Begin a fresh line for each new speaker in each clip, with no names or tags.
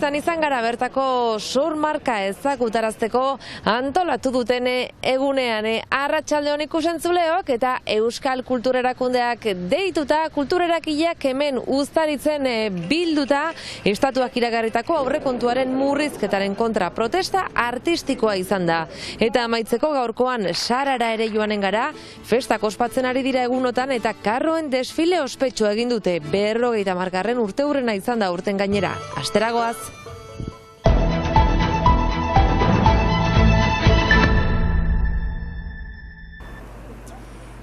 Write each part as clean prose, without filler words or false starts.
Protestan izan gara bertako surmarka ezagutarazteko antolatu duten egunean. Arratsalde on ikusentzuleok eta Euskal Kulturerakundeak deituta, kulturerakileak hemen Uztaritzen bilduta, estatuak iragarritako aurrekontuaren murrizketaren kontra protesta artistikoa izan da. Eta amaitzeko gaurkoan Sarara ere joanen gara, festak ospatzen ari dira egunotan eta karroen desfile ospetsua egin dute. 50. urteurrena izan da urten gainera. Asteragoaz.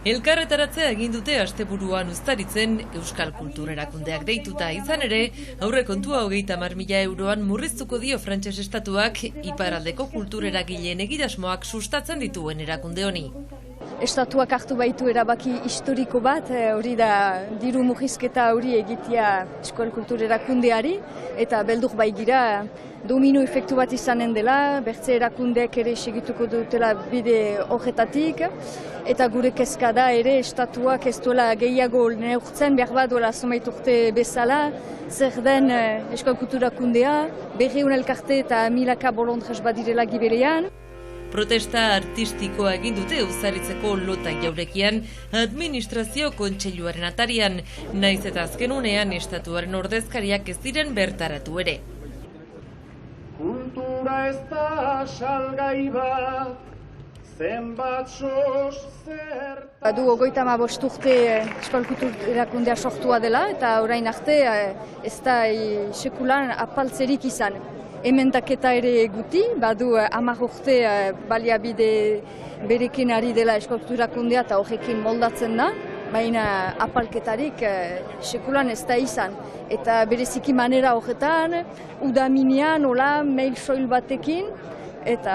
Elkarretaratzea egin dute asteburuan Uztaritzen Euskal Kulturerakundeak deituta, izan ere, aurrekontua 30.000 euroan murriztuko dio frantses estatuak iparraldeko kultureragileen egitasmoak sustatzen dituen erakunde honi.
Estatuak hartu baitu erabaki historiko bat, hori da diru murrizketa hori egitea Euskal Kulturerakundeari, eta beldur baigira domino efektu bat izanen dela, bertze erakundeak ere segituko dutela bide horretatik, eta gure kezka da ere estatuak ez duela gehiago neurtzen, behar bat duela zomait urte bezala, zer den Euskal Kulturakundea, 200 elkarte eta milaka bolondrez badirela giberean.
Protesta artistikoa egin dute Uztaritzeko lota jaurekian administrazio kontseiluaren atarian, naiz eta azken unean estatuaren ordezkariak ez diren bertaratu ere.
Kultura ez da salgai bat, zenbat sos zer...
Badu 35 urte Euskal Kulturakundea sortua dela eta orain arte ez da sekulan apaltzerik izan. Emendaketa ere guti, badu 10 urte baliabide berekin ari dela Euskal Kulturakundea eta horrekin moldatzen da, baina apalketarik sekulan ez da izan. Eta bereziki manera horretan, udaminean, hola, mail soil batekin, eta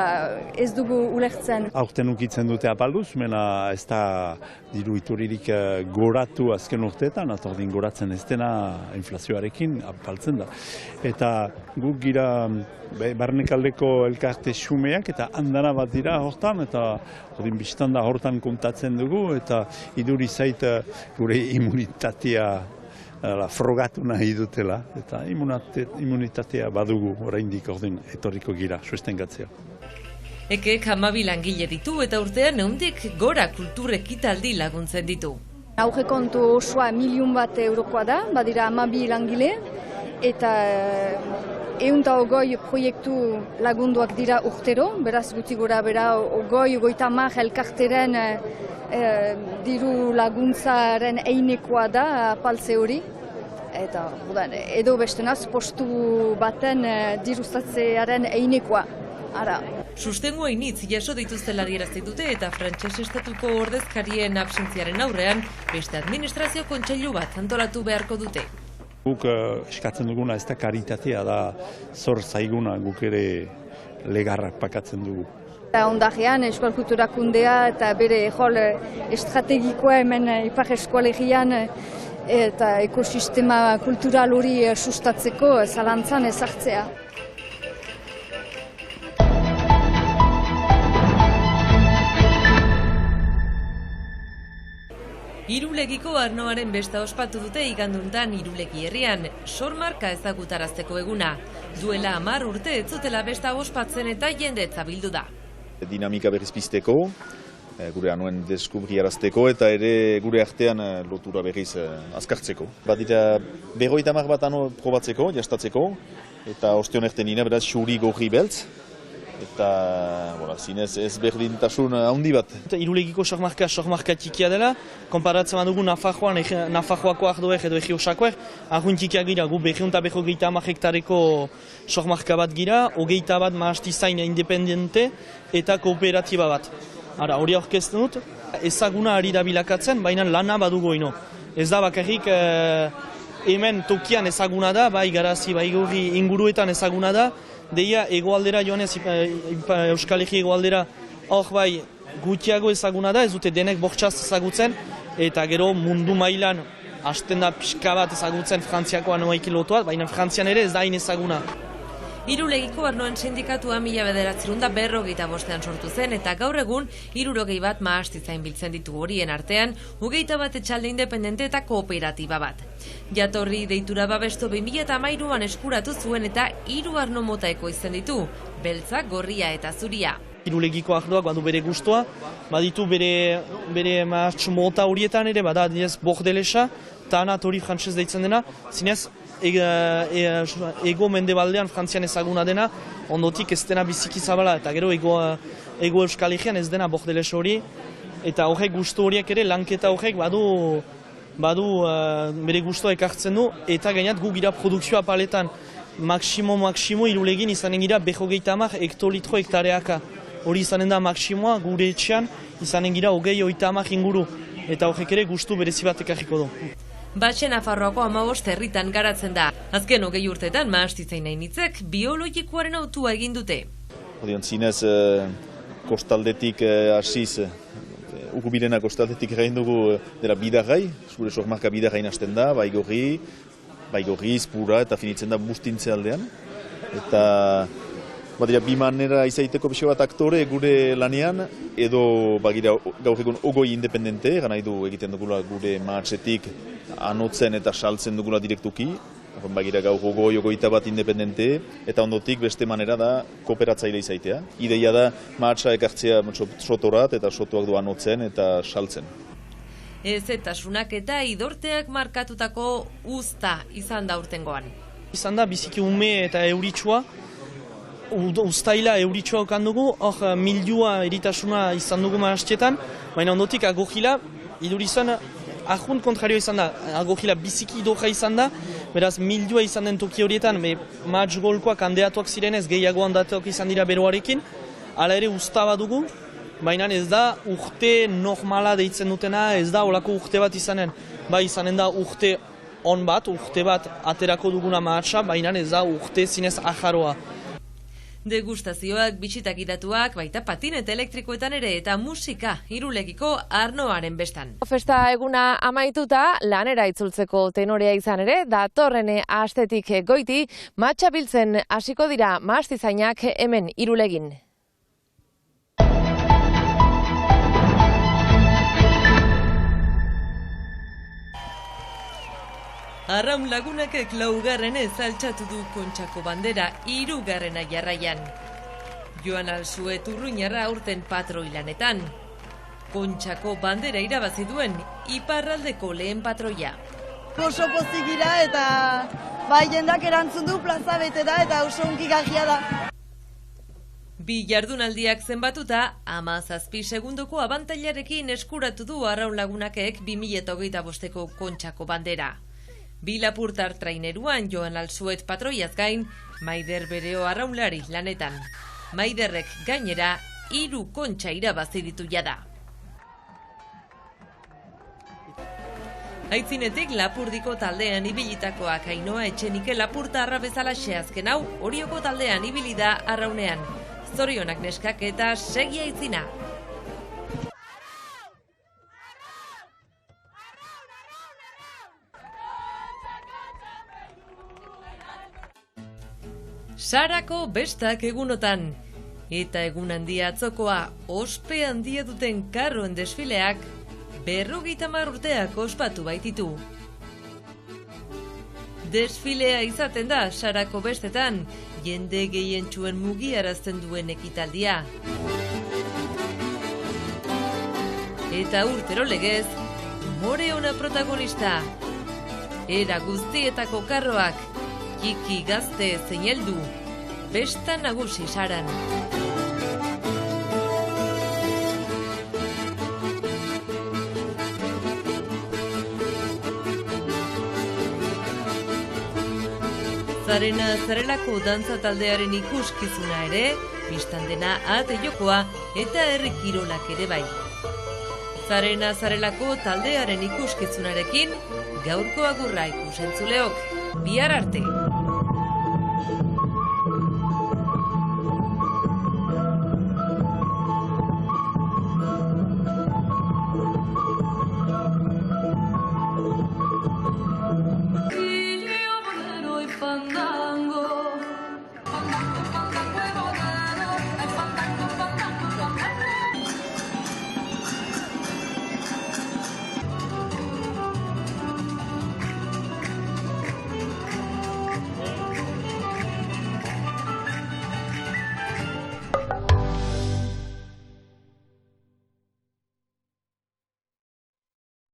ez dugu ulertzen.
Aurten ukitzen dute apalduz, mena ez da diru ituririk goratu azken urteetan, atordin goratzen ez dena inflazioarekin apaltzen da. Eta guk gira barnekaldeko elkarte xumeak eta andana bat dira hortan, eta ordin biztan da hortan kontatzen dugu, eta iduri zait gure immunitatea frogatu nahi dutela, eta immunitatea badugu oraindik ordin etorriko gira, sustengatzea.
Ekek 12 langile ditu eta urtean ehundik gora kultur ekitaldi laguntzen ditu.
Aurrekontu osoa 1 milioi bat eurokoa da, badira 12 langile, eta 120 proiektu lagunduak dira urtero, beraz guti gora bera 20-30 elkarteren diru laguntzaren einekoa da apaltze hori. Eta edo bestenaz postu baten dirustatzearen einekoa.
Sustengo hainitz jaso dituztela adierazten dute eta frantses estatuko ordezkarien absentziaren aurrean beste administrazio kontseilu bat antolatu beharko dute.
Guk eskatzen duguna ez da karitatea da zor zaiguna, guk ere legarrak pakatzen dugu.
Ondarean Euskal Kulturakundea eta bere rol estrategikoa hemen Ipar Eskualegian eta ekosistema kultural hori sustatzeko zalantzan ezartzea.
Irulegiko Arnoaren besta ospatu dute iganduntan Irulegi herrian, sormarka ezagutarazteko eguna. Duela 10 urte ez zutela besta ospatzen eta jendetza bildu da.
Dinamika berriz pizteko, gure anuen deskubriarazteko eta ere gure artean lotura berriz azkartzeko. Badira 50 bat ano probatzeko, jastatzeko, eta oste honerten ina beraz xuri gorri beltz. Eta zinez ez berdintasun handi bat.
Irulegiko sormarka txikia dela, konparatzen badugu Nafarroako ardoek edo Egi Osakoek, arruin txikiak gira, gu 250 hektareko sormarka bat gira, 21 bat mahastizain independente eta kooperatiba bat. Hori aurkezten dut, ezaguna ari da bilakatzen, baina lana badugu ino. Ez da bakarrik hemen tokian ezaguna da, bai garazi, bai gorri inguruetan ezaguna da, deia egoaldera joanez, Euskal Herri egoaldera hor bai gutiago ezaguna da, ez dute denek bortxaz ezagutzen, eta gero mundu mailan hasten da pixka bat ezagutzen Frantziakoa noaiki lotuat, baina Frantzian ere ez da hain ezaguna.
Irulegiko Arnoen sindikatua 1945ean sortu zen eta gaur egun 61 mahastizain biltzen ditu, horien artean 21 etxalde independente eta kooperatiba bat. Jatorri deitura babestu 2013an eskuratu zuen eta 3 arno mota ekoizten ditu, beltza, gorria eta zuria.
Irulegiko ardoak badu bere gustoa, baditu bere mahatx mota horietan ere, bada adinez bordelesa, tanat hori frantsez deitzen dena, zinez ego mendebaldean frantzian ezaguna dena, ondotik ez dena biziki zabala, eta gero ego Euskal Herrian ez dena bordeles hori, eta horrek gusto horiek ere, lanketa horrek badu bere gustoa ekartzen du, eta gainat gu gira produkzioa paletan, maksimo Irulegin izanen gira 50 hektolitro hektareaka. Hori izanen da maksimoa gure etxean, izanen gira 20-30 inguru, eta horrek ere gustu berezi bat ekarriko du.
Batxe Nafarroako 15 herritan garatzen da. Azken 20 urtetan mahastitzain hainitzek biologikoaren autua egin dute.
Zinez, kostaldetik hasiz, ukubilena kostaldetik egin dugu dela bidarrai, gure sormarka bidarrain hasten da, baigorri, izpura eta finitzen da bustintze aldean. Eta bi manera izaiteko pixo bat aktore gure lanean, edo gaur egun ogoi independente, gana du egiten dugula gure mahatsetik anotzen eta saltzen dugula direktuki, bagira gaur ogoita bat independente, eta ondotik beste manera da kooperatzaile izaitea. Ideia da mahatsa ekartzea sotorat eta sotoak du anotzen eta saltzen.
Ezetasunak eta idorteak markatutako uzta izan da urtengoan.
Izan da biziki ume eta euritsua, uztaila euritsua okan dugu, hor milioa eritasuna izan dugu mahastietan, baina ondotik agogila, idurizan, ahunt kontrario izan da, agogila biziki idorra izan da, beraz milioa izan den toki horietan, mahatz golkoak handeatuak zirenez, gehiago handeatuak izan dira beroarekin, hala ere uzta bat dugu, baina ez da urte normala deitzen dutena, ez da olako urte bat izanen, bai izanen da urte on bat, urte bat aterako duguna mahatsa, baina ez da urte zinez ajaroa.
Degustazioak, bisitak idatuak, baita patinete elektrikoetan ere eta musika Irulegiko Arnoaren bestan. Festa eguna amaituta, lanera itzultzeko tenorea izan ere, datorren astetik goiti, matxa biltzen hasiko dira mahastizainak hemen Irulegin. Arraun Lagunakek 4. altxatu du Kontxako bandera 3. jarraian. Joan Alsuet Urruñarra aurten patroi lanetan. Kontxako bandera irabazi duen iparraldeko lehen patroia.
Oso pozik gira eta jendak erantzun du plaza bete da eta oso unki gajia da.
Bi jardunaldiak zenbatuta, 17 segundoko abantailarekin eskuratu du Arraun Lagunakek 2025ko Kontxako bandera. Bi lapurtar traineruan Joan Alsuet patroiaz gain, Maider Bereo arraunlari lanetan. Maiderrek gainera 3 kontxa irabazi ditu jada. Aitzinetik Lapurdiko taldean ibilitakoak Ainoa Etxenike lapurtarra bezalaxe azken hau Orioko taldean ibili da arraunean. Zorionak neskak eta segi Aitzina. Sarako bestak egunotan. Eta egun handia atzokoa, ospe handia duten karroen desfileak, 50 urteak ospatu baititu. Desfilea izaten da Sarako bestetan, jende gehientsuen mugiarazten duen ekitaldia. Eta urtero legez, umore ona protagonista. Era guztietako karroak, txiki gazte zein heldu, besta nagusi Saran. Zarena Zarelako dantza taldearen ikuskizuna ere, bistan dena ate jokoa eta herri kirolak ere bai. Zarena Zarelako taldearen ikuskizunarekin, gaurko agurra ikusentzuleok, bihar arte.